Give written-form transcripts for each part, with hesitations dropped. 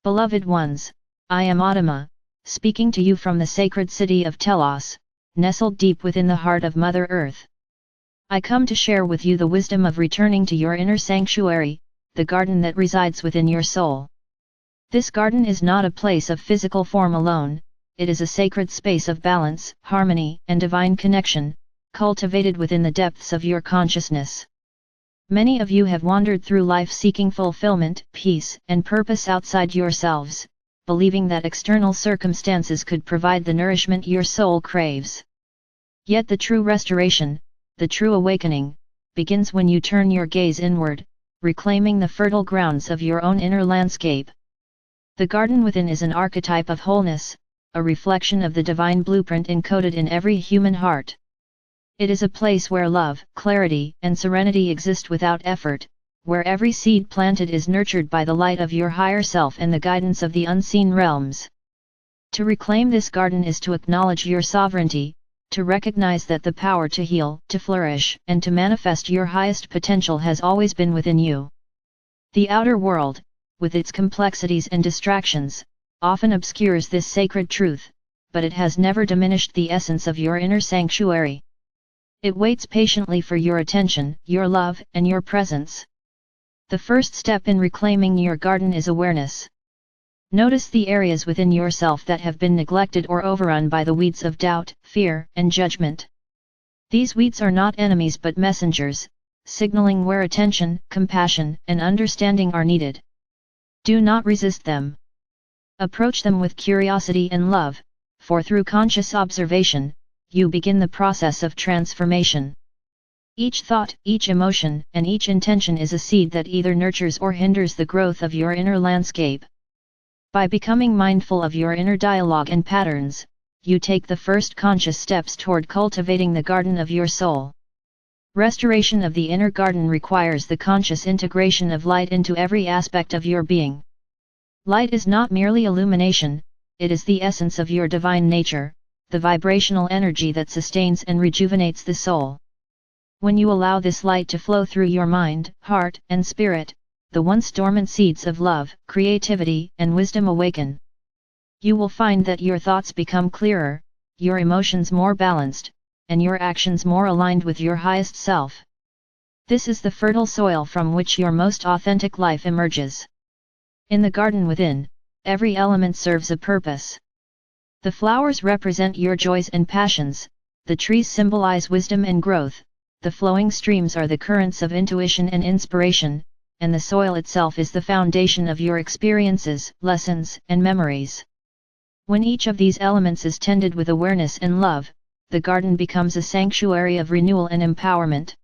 Beloved ones, I am Adama, speaking to you from the sacred city of Telos, nestled deep within the heart of Mother Earth. I come to share with you the wisdom of returning to your inner sanctuary, the garden that resides within your soul. This garden is not a place of physical form alone, it is a sacred space of balance, harmony, and divine connection, cultivated within the depths of your consciousness. Many of you have wandered through life seeking fulfillment, peace, and purpose outside yourselves, believing that external circumstances could provide the nourishment your soul craves. Yet the true restoration, the true awakening, begins when you turn your gaze inward, reclaiming the fertile grounds of your own inner landscape. The garden within is an archetype of wholeness, a reflection of the divine blueprint encoded in every human heart. It is a place where love, clarity, and serenity exist without effort, where every seed planted is nurtured by the light of your higher self and the guidance of the unseen realms. To reclaim this garden is to acknowledge your sovereignty, to recognize that the power to heal, to flourish, and to manifest your highest potential has always been within you. The outer world, with its complexities and distractions, often obscures this sacred truth, but it has never diminished the essence of your inner sanctuary. It waits patiently for your attention, your love, and your presence. The first step in reclaiming your garden is awareness. Notice the areas within yourself that have been neglected or overrun by the weeds of doubt, fear, and judgment. These weeds are not enemies but messengers, signaling where attention, compassion, and understanding are needed. Do not resist them. Approach them with curiosity and love, for through conscious observation, you begin the process of transformation. Each thought, each emotion, and each intention is a seed that either nurtures or hinders the growth of your inner landscape. By becoming mindful of your inner dialogue and patterns, you take the first conscious steps toward cultivating the garden of your soul. Restoration of the inner garden requires the conscious integration of light into every aspect of your being. Light is not merely illumination, it is the essence of your divine nature, the vibrational energy that sustains and rejuvenates the soul. When you allow this light to flow through your mind, heart, and spirit, the once dormant seeds of love, creativity, and wisdom awaken. You will find that your thoughts become clearer, your emotions more balanced, and your actions more aligned with your highest self. This is the fertile soil from which your most authentic life emerges. In the garden within, every element serves a purpose. The flowers represent your joys and passions, the trees symbolize wisdom and growth, the flowing streams are the currents of intuition and inspiration, and the soil itself is the foundation of your experiences, lessons, and memories. When each of these elements is tended with awareness and love, the garden becomes a sanctuary of renewal and empowerment.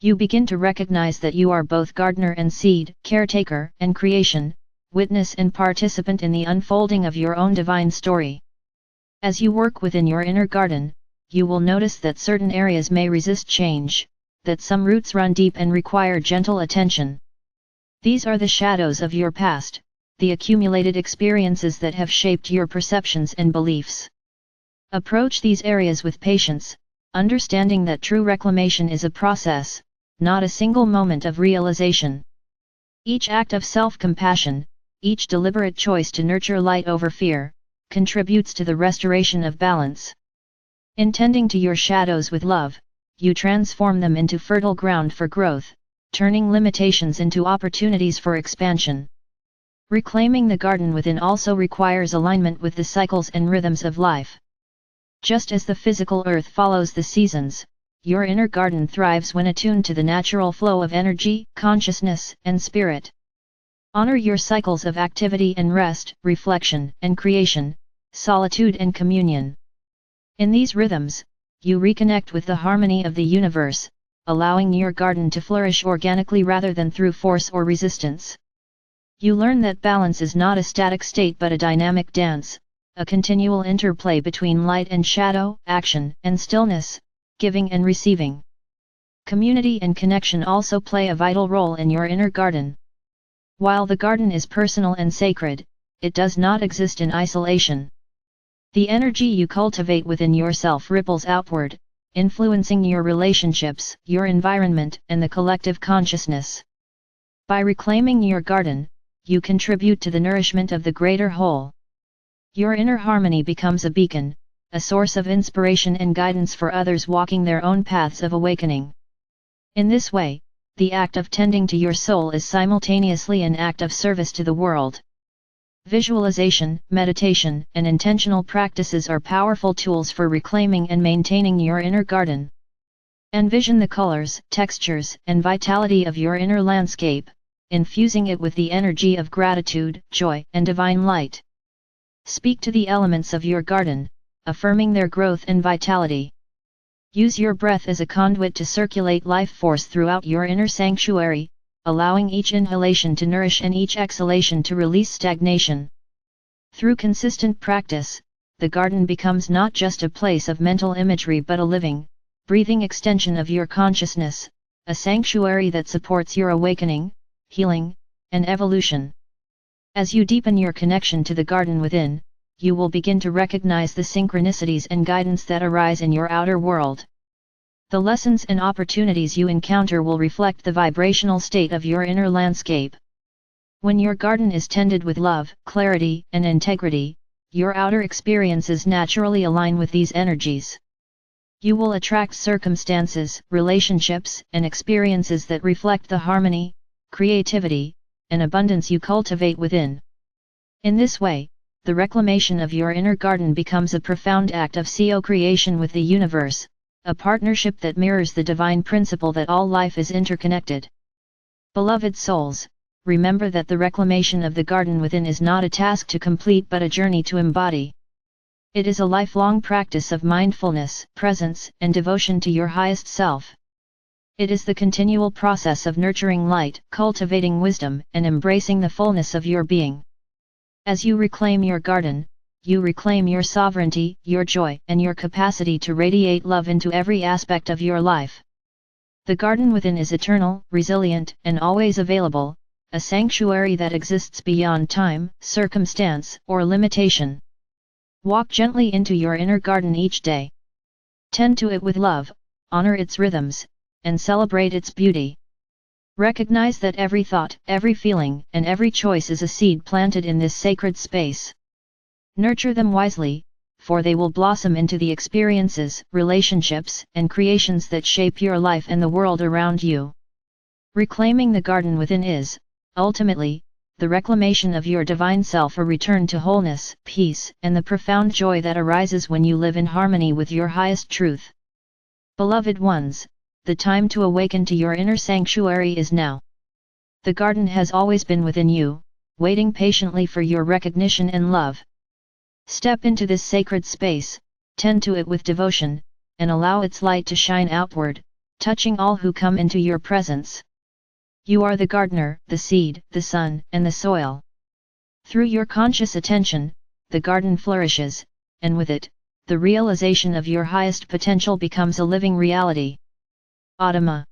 You begin to recognize that you are both gardener and seed, caretaker and creation, witness and participant in the unfolding of your own divine story. As you work within your inner garden, you will notice that certain areas may resist change, that some roots run deep and require gentle attention. These are the shadows of your past, the accumulated experiences that have shaped your perceptions and beliefs. Approach these areas with patience, understanding that true reclamation is a process, not a single moment of realization. Each act of self-compassion, each deliberate choice to nurture light over fear, contributes to the restoration of balance. In tending to your shadows with love, you transform them into fertile ground for growth, turning limitations into opportunities for expansion. Reclaiming the garden within also requires alignment with the cycles and rhythms of life. Just as the physical earth follows the seasons, your inner garden thrives when attuned to the natural flow of energy, consciousness, and spirit. Honor your cycles of activity and rest, reflection and creation, solitude and communion. In these rhythms, you reconnect with the harmony of the universe, allowing your garden to flourish organically rather than through force or resistance. You learn that balance is not a static state but a dynamic dance, a continual interplay between light and shadow, action and stillness, giving and receiving. Community and connection also play a vital role in your inner garden. While the garden is personal and sacred, it does not exist in isolation. The energy you cultivate within yourself ripples outward, influencing your relationships, your environment, and the collective consciousness. By reclaiming your garden, you contribute to the nourishment of the greater whole. Your inner harmony becomes a beacon, a source of inspiration and guidance for others walking their own paths of awakening. In this way, the act of tending to your soul is simultaneously an act of service to the world. Visualization, meditation, and intentional practices are powerful tools for reclaiming and maintaining your inner garden. Envision the colors, textures, and vitality of your inner landscape, infusing it with the energy of gratitude, joy, and divine light. Speak to the elements of your garden, affirming their growth and vitality. Use your breath as a conduit to circulate life force throughout your inner sanctuary, allowing each inhalation to nourish and each exhalation to release stagnation. Through consistent practice, the garden becomes not just a place of mental imagery but a living, breathing extension of your consciousness, a sanctuary that supports your awakening, healing, and evolution. As you deepen your connection to the garden within, you will begin to recognize the synchronicities and guidance that arise in your outer world. The lessons and opportunities you encounter will reflect the vibrational state of your inner landscape. When your garden is tended with love, clarity, and integrity, your outer experiences naturally align with these energies. You will attract circumstances, relationships, and experiences that reflect the harmony, creativity, and abundance you cultivate within. In this way, the reclamation of your inner garden becomes a profound act of co-creation with the universe, a partnership that mirrors the divine principle that all life is interconnected. Beloved souls, remember that the reclamation of the garden within is not a task to complete but a journey to embody. It is a lifelong practice of mindfulness, presence, and devotion to your highest self. It is the continual process of nurturing light, cultivating wisdom, and embracing the fullness of your being. As you reclaim your garden, you reclaim your sovereignty, your joy, and your capacity to radiate love into every aspect of your life. The garden within is eternal, resilient, and always available, a sanctuary that exists beyond time, circumstance, or limitation. Walk gently into your inner garden each day. Tend to it with love, honor its rhythms, and celebrate its beauty. Recognize that every thought, every feeling, and every choice is a seed planted in this sacred space. Nurture them wisely, for they will blossom into the experiences, relationships, and creations that shape your life and the world around you. Reclaiming the garden within is, ultimately, the reclamation of your divine self, a return to wholeness, peace, and the profound joy that arises when you live in harmony with your highest truth. Beloved ones, the time to awaken to your inner sanctuary is now. The garden has always been within you, waiting patiently for your recognition and love. Step into this sacred space, tend to it with devotion, and allow its light to shine outward, touching all who come into your presence. You are the gardener, the seed, the sun, and the soil. Through your conscious attention, the garden flourishes, and with it, the realization of your highest potential becomes a living reality. Adama.